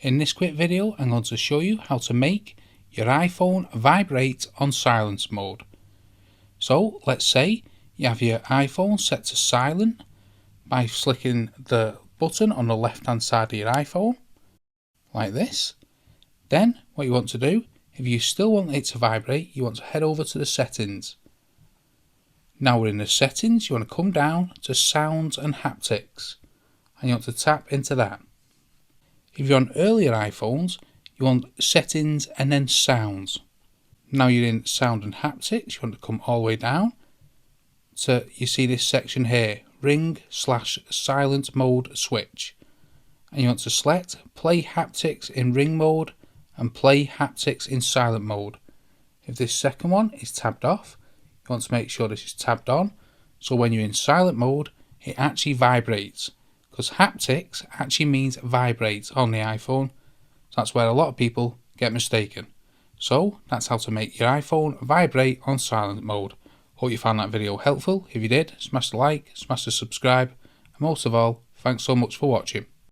In this quick video, I'm going to show you how to make your iPhone vibrate on silence mode. So let's say you have your iPhone set to silent by flicking the button on the left hand side of your iPhone like this. Then what you want to do, if you still want it to vibrate, you want to head over to the settings. Now we're in the settings, you want to come down to sounds and haptics and you want to tap into that. If you're on earlier iPhones, you want settings and then sounds. Now you're in sound and haptics, you want to come all the way down to, you see this section here, ring/silent mode switch. And you want to select play haptics in ring mode and play haptics in silent mode. If this second one is tabbed off, you want to make sure this is tabbed on, so when you're in silent mode, it actually vibrates. Because haptics actually means vibrate on the iPhone. So that's where a lot of people get mistaken. So that's how to make your iPhone vibrate on silent mode. Hope you found that video helpful. If you did, smash the like, smash the subscribe, and most of all, thanks so much for watching.